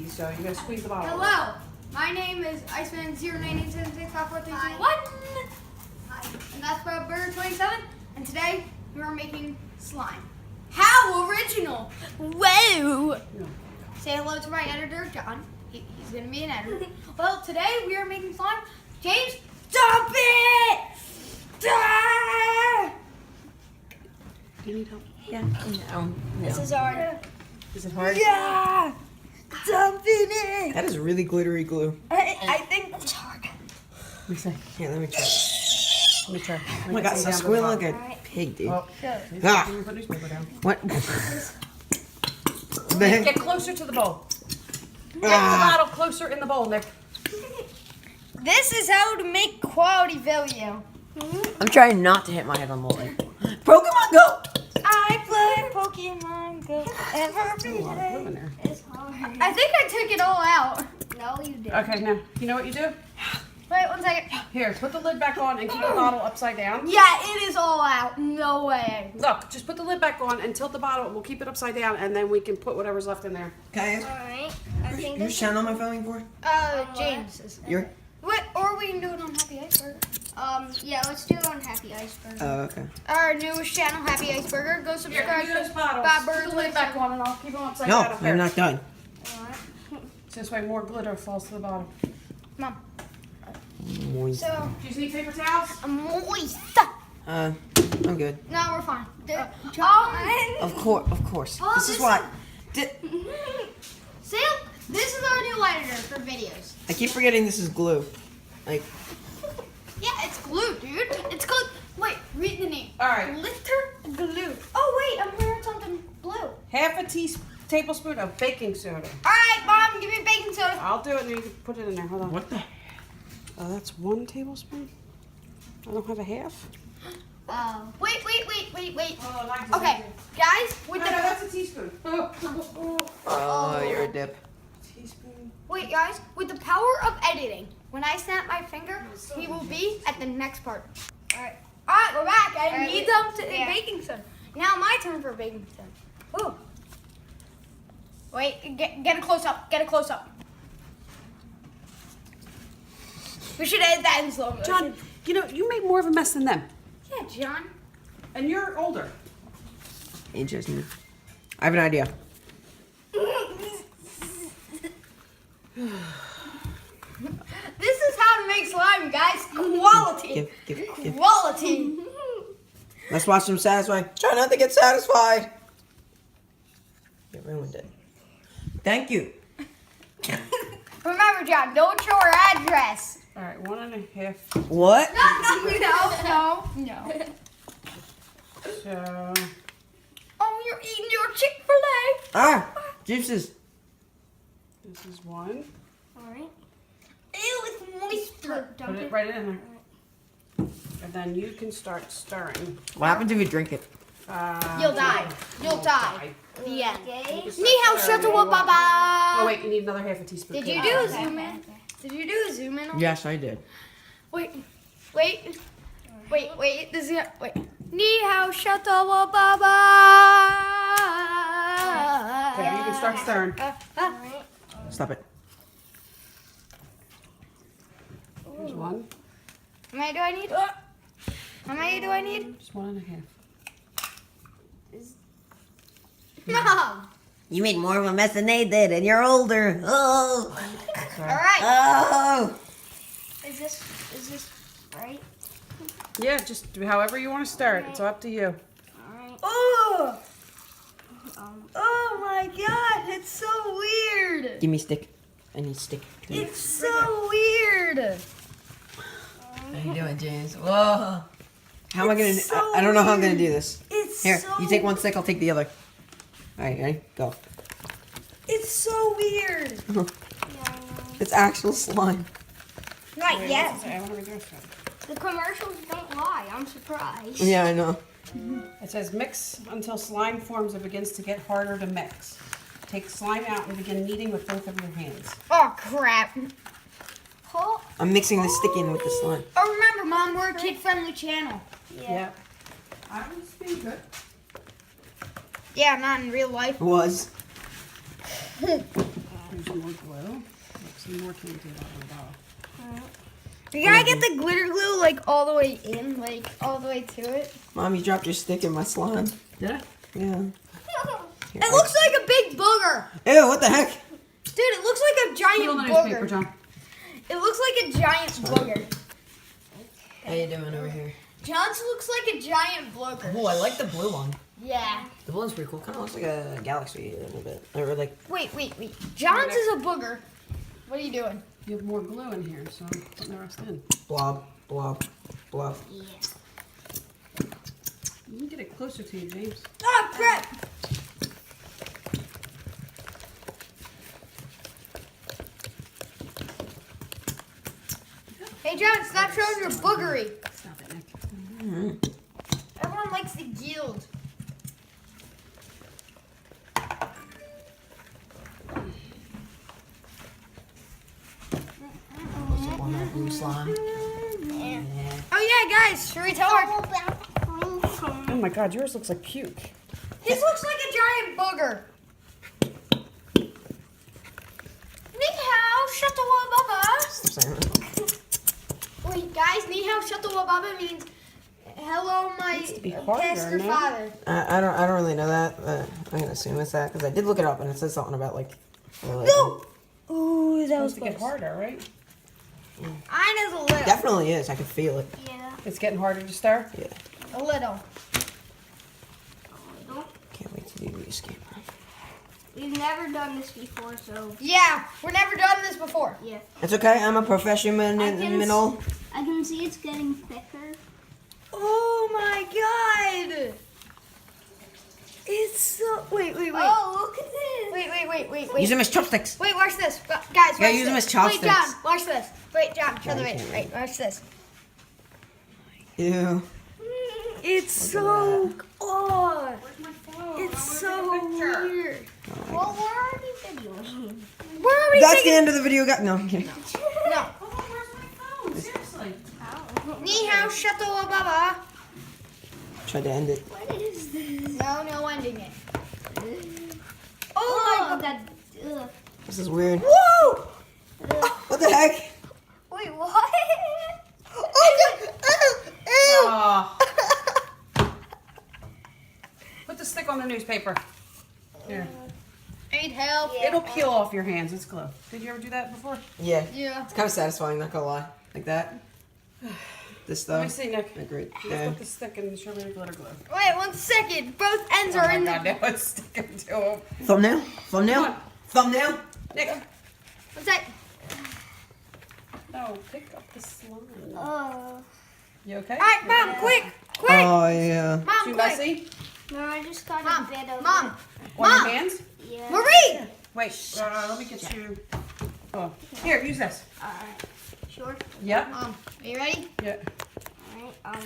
so you gotta squeeze the bottle. Hello, my name is Iceman0987654321, and that's for Burger 27. And today we are making slime. How original! Whoa! Say hello to my editor, John. He's gonna be an editor. Well, today we are making slime. James, stop it! Ah! Do you need help? Yeah. No. This is our. Is it hard? Yeah! Dump it! That is really glittery glue. I think it's hard. Let me see. Yeah, let me try. Let me try. Oh my god, stop squealing like a pig, dude. Oh, Ah. can you put newspaper down? What? Get closer to the bowl. Get the Ah. bottle closer in the bowl, Nick. This is how to make quality video. I'm trying not to hit my head on the wall. Pokemon Go! I play Pokemon Go every A lot of glue in there. It's hard. I think I took it all out. No, you didn't. Okay, now, you know what you do? Wait 1 second. Here, put the lid back on and keep the bottle upside down. Yeah, it is all out. No way. Look, just put the lid back on and tilt the bottle. We'll keep it upside down, and then we can put whatever's left in there. Can I ask? Alright. I think Whose channel am I filming for? James is. Your? What? Or we can do it on Happy Iceberg. Yeah, let's do it on Happy Iceberg. Oh, okay. Our newest channel, Happy Iceberger. Go subscribe Here, those bottles. Bob Put Burns the lid back on, and I'll keep them upside No, down up there. I'm not done. So this way more glitter falls to the bottom. Mom. Moist. So, Do you need paper towels? moist. I'm good. No, we're fine. Of course. Oh, This is what. Sam, this is our new editor for videos. I keep forgetting this is glue. Like, Yeah, it's glue, dude. It's called. Wait, read the name. All right. Glitter glue. Oh wait, I'm hearing something blue. Half a tablespoon of baking soda. All right, Mom, give me baking soda. I'll do it, and you can put it in there. Hold on. what the? That's 1 tablespoon. I don't have a half. Wait. Oh, Okay, guys, with the that's a teaspoon. Oh, you're a dip. Teaspoon. wait, guys, with the power of editing, when I snap my finger, he will be at the next part. All right, we're back. I need some baking soda. Now my turn for baking soda. Ooh. Wait, get a close up. Get a close up. We should edit that in slow motion. John, you know, you make more of a mess than them. Yeah, John. And you're older. Interesting. I have an idea. This is how to make slime, guys. Quality. Give. Quality. Let's watch them satisfy. Try not to get satisfied. You ruined it. Thank you. Remember, John, don't show our address. All right, 1.5. What? No. So, Oh, you're eating your Chick-fil-A. Ah, juices. this is 1. All right. Ew, it's moisture. Put it right in there. And then you can start stirring. What happens if you drink it? You'll die. You'll die. The end. You can start Ni hao stirring shuttle when you want. baba. Oh, wait, you need another half a teaspoon. Did you do a zoom in? Did you do a zoom in? on- Yes, I did. Wait. This is wait. Ni hao shuttle baba. Okay, you can start stirring. Stop it. Here's 1. How many do I need? How many do I need? Just 1.5. No. You made more of a mess than they did, and you're older. Oh. All right. Oh. Is this right? Yeah, just do however you want to stir it. It's up to you. Oh. Oh my God! It's so weird. Give me a stick. I need a stick. It's so weird. How you doing, James? Whoa. How am I gonna? It's so I don't know how I'm gonna weird. do this. It's Here, so you take one stick. I'll take the other. All right, ready? Go. It's so weird. It's actual slime. Not yet. I want to do it. The commercials don't lie. I'm surprised. Yeah, I know. It says mix until slime forms and begins to get harder to mix. Take slime out and begin kneading with both of your hands. Oh crap. Oh, I'm mixing the stick in with the slime. remember, Mom, we're a kid-friendly channel. Yeah. I was being good. Yeah, not in real life. It was. Here's more glue. some more candy out of the bottle. You gotta get the glitter glue like all the way in, like all the way to it. Mom, you dropped your stick in my slime. Did I? Yeah. It looks like a big booger. Ew, what the heck? Dude, it looks like a Put giant it on the booger. newspaper, John. It looks like a giant booger. How you doing over here? John's looks like a giant booger. Oh, I like the blue one. Yeah. The blue one's pretty cool. Kind of looks like a galaxy a little bit. Or like, Wait. John's is a booger. What are you doing? You have more glue in here, so I'm putting the rest in. blob, blob, blob. Yeah. You can get it closer to you, James. Oh, crap. Hey, John, stop showing your boogery. Stop it, Nick. Everyone likes the guild. On that blue slime. Yeah. Oh, yeah, guys, should we tell our... Oh my god, yours looks like puke. His looks like a giant booger. Ni hao, shutawababa. Wait, guys, ni hao, shutawababa means hello, my to be harder, pastor no? father. I don't really know that, but I'm gonna assume it's that because I did look it up and it says something about like. No! Ooh, that was Supposed to get close. harder, right? Mine is a little. Definitely is. I can feel it. Yeah, It's getting harder to stir? Yeah. a little. Can't wait to do these game. We've never done this before, so Yeah, we're never done this before. yeah. It's okay. I'm a professional. I can see it's getting thicker. Oh my god! It's so. Wait. Oh, look at this. Wait. Use them as chopsticks. Wait, watch this. Guys, watch Yeah, use them this. as chopsticks. Wait, John, watch this. Wait, John, show the Okay. video. Wait, watch this. Ew. It's so. Oh, it's so weird. Well, we're already videoing. We're already That's the taking. end of the video. No, I'm kidding. No. Oh, where's my phone? Seriously. Ni hao, shato baba. Tried to end it. What is this? No ending it. Oh Oh, my god. that. Ugh. This is weird. Whoa! What the heck? Wait, what? Oh, ew. Aw. Put the stick on the newspaper. Here. Need help? It'll peel off your hands. It's glue. Did you ever do that before? Yeah. Yeah. It's kind of satisfying. Not gonna lie. Like that. This Let stuff. me see, Nick. Like right Just there. put the stick and show me the glitter glue. Wait 1 second. Both ends Oh are my in god, the. now it's sticking to him. Thumbnail. Come Thumbnail. on. Thumbnail. Nick. What's that? No, pick up the slime. Oh. You okay? All right, Mom, quick. Oh yeah. Mom, Too quick. messy? No, I just got Mom, a bit of Mom, On Mom. your hands? Yeah. Marie. Wait, let me get you. Oh, here, use this. Alright. Sure. Yep. Mom, are you ready? Yeah. Alright.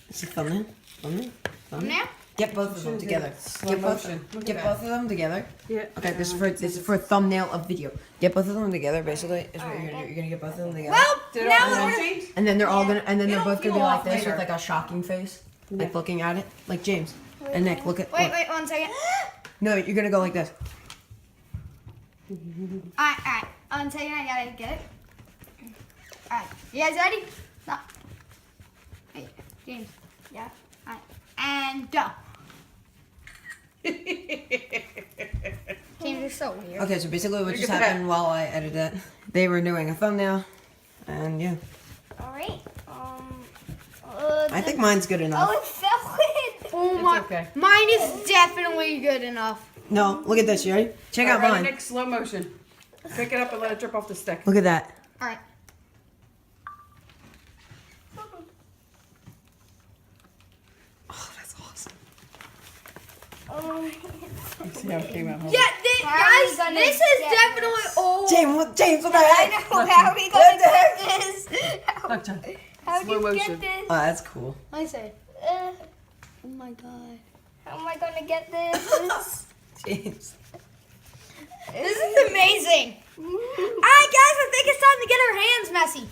It's a thumbnail. Thumbnail. Thumbnail? Get both of them Should've together. did slow Get both. motion. Look at Get that. both of them together. Yeah. Okay, this is for thumbnail of video. Get both of them together. Basically, is what you're gonna do. You're gonna get both of them together. Well, Did it now all we're go, gonna. James? And then they're all gonna, and then they're It'll both gonna be peel like off this later. with like a shocking face, like Yeah. looking at it, like James and Nick. Look at. Wait, look. 1 second. No, you're gonna go like this. Alright. 1 second, I gotta get it. Alright, you guys ready? No. Hey, James. Yeah. Alright, and go. James, you're so weird. Okay, so basically what Look just at that. happened while I edited that, they were doing a thumbnail, and yeah, Alright. I think mine's good Oh, enough. it fell in. Oh It's my. okay. Mine is definitely good enough. No, look at this. You ready? Check out Ready, mine. Nick, slow motion. Pick it up and let it drip off the stick. Look at that. Alright. Oh, that's awesome. See how it came out. Yeah, How are we guys, gonna this is get definitely this? old. James, what the I heck? know. How are we What gonna the heck? get this? Look, John. How do Slow you motion. get this? Oh, that's cool. Let me see. Uh, Oh my god. how am I gonna get this? James. This is amazing. Alright, guys, I think it's time to get our hands messy.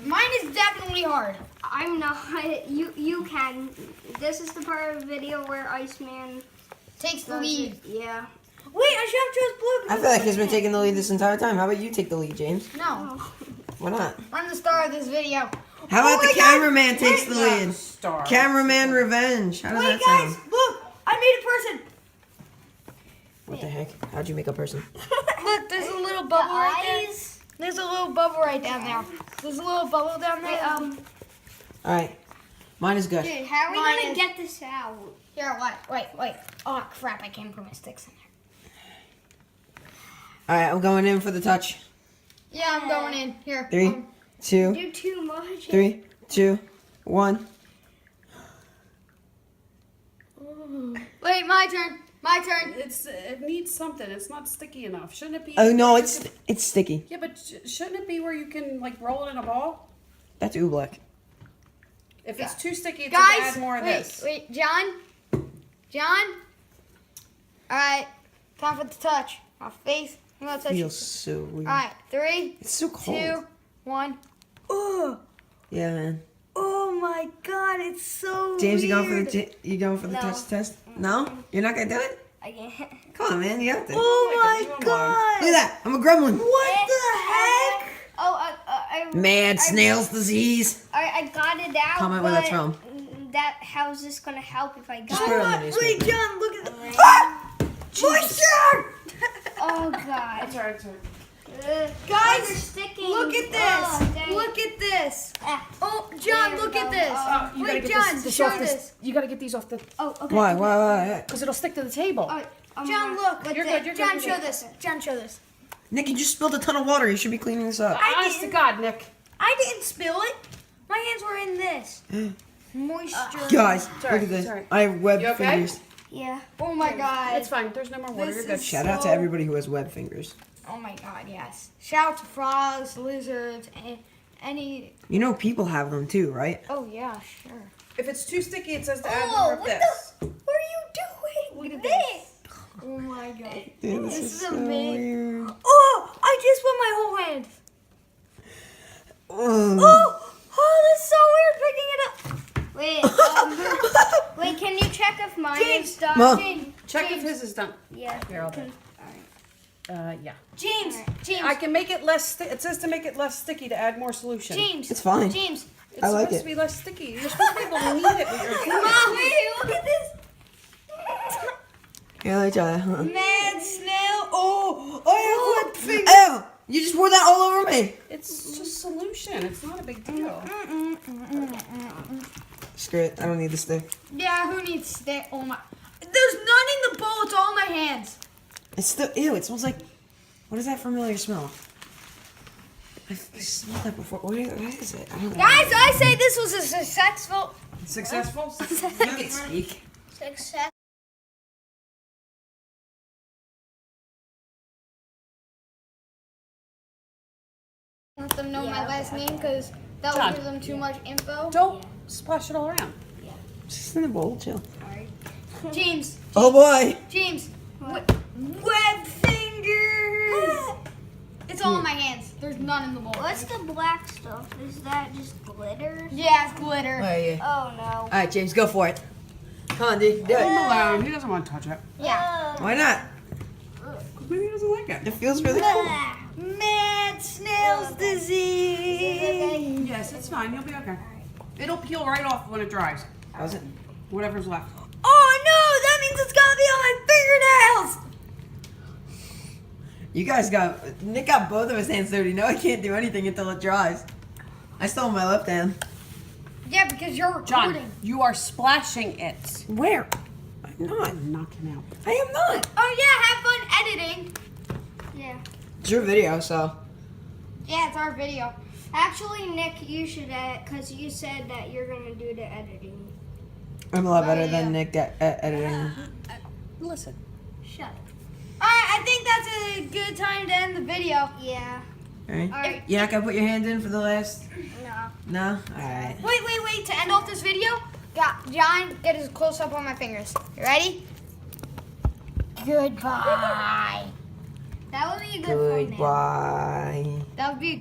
Mine is definitely hard. I'm not. You can. This is the part of the video where Iceman Takes the does lead. it. Yeah. I should have chose blue. I feel like he's been taking the lead this entire time. How about you take the lead, James? No, Why not? I'm the star of this video. How about the cameraman takes the Yeah, lead? star. Cameraman revenge. How does Wait, that guys, sound? look! I made a person. What the heck? How'd you make a person? Look, there's a little bubble right there. There's a little bubble right down there. There's a little bubble down there. All right. Mine is good. Dude, how are we Mine gonna is- get this out? Here, wait. Oh crap! I can't put my sticks in there. All right, I'm going in for the touch. Yeah, I'm going in. Here. 3, 2, Do too much. 3, 2, 1. Wait, my turn. My turn. It needs something. It's not sticky enough. Shouldn't it be? Oh no, it's sticky. Yeah, but shouldn't it be where you can like roll it in a ball? That's oobleck. If it's too sticky, it's Guys, to add more of this. wait, John. All right, time for the touch. My face. I'm gonna touch you. Feels so weird. All right, 3, It's so cold. 2, 1. Oh, Yeah, man. oh my God, it's so James, you going weird. for the No. touch test? No, you're not gonna do it. I can't. Come on, man, you have to. Oh Look my at you, God. Look at that. I'm a gremlin. What the heck? Oh, Mad snails disease. I got it out. Comment where that's but from. How's this gonna help if I got Just put it on the Wait, newspaper. John, look at the moisture. Oh God. It's alright, it's alright. Guys, they're sticking. Look at Oh, this. dang. Look at this. Ah. Oh, John, There we look at go. this. You gotta Wait, get John, this show off this. You gotta get these off the, Oh, okay. Why? because it'll stick to the table. All right, John, look. You're good, you're good, John, you're show good. this. John, show this. Nick, you just spilled a ton of water. You should be cleaning this up. Honest to God, Nick. I didn't spill it. My hands were in this. Moisture. Guys, Sorry, look at this. sorry. I have web You okay? fingers. Yeah. Oh my God. It's fine. There's no more water. This You're good. is- Shout out to So- everybody who has web fingers. Oh my God, yes. Shout out to frogs, lizards, and any. You know people have them too, right? Oh yeah, sure. If it's too sticky, it says to add Oh, more of what this. the? What are you doing? Look at with this. Oh my God. Dude, This is so amazing. weird. Oh, I just put my whole hand. Ugh. Oh, that's so weird picking it up. Wait, can you check if mine James, is done? Mom. James, Check James, if his is done. Yeah. Here, I'll do it. Yeah. James, James, I can make it less. It says to make it less sticky to add more solution. James. It's fine. James. It's I like supposed it. to be less sticky. You're supposed to be able to knead it with your Mom, fingers. wait, look at this. Yeah, let me try that. Huh? Mad snail. Oh, I have wet fingers. Ew! You just poured that all over me. It's just solution. It's not a big deal. Screw it. I don't need the stick. Yeah, who needs stick? Oh my. There's none in the bowl. It's all in my hands. It's still ew. It smells like. What is that familiar smell? I smelled that before. What is it? I don't know. Guys, I say this was a successful. Successful? You can speak. Success. Let them know my Yeah, last name because that will John. give them too much info. Don't splash it all around. Just in the bowl, chill. James, Oh boy. James, web fingers. It's all in my hands. There's none in the bowl. What's the black stuff? Is that just glitter? Yeah, it's glitter. Oh yeah. Oh no. All right, James, go for it. Come on, D. Do Leave him it. alone. He doesn't want to touch it. Yeah. Why not? Maybe he doesn't like it. It feels really cool. Mad snail's disease. Yes, it's fine. You'll be okay. It'll peel right off when it dries. How's it? Whatever's left. Oh no, that means it's gonna be on my fingernails. You guys got Nick got both of his hands dirty. No, I can't do anything until it dries. I still have my left hand. Yeah, because you're John, recording. you are splashing it. Where? I'm not. Knock him out. I am not. Oh yeah, have fun editing. Yeah. It's your video, so. Yeah, it's our video. Actually, Nick, you should edit because you said that you're gonna do the editing. I'm a lot better yeah. than Nick at editing. Listen. Shut up. Alright, I think that's a good time to end the video. Yeah. Alright. Alright. You're not gonna put your hand in for the last? No. No? Alright. Wait. To end off this video, John, get a close up on my fingers. You ready? Goodbye. That would be a good thumbnail. Goodbye. That would be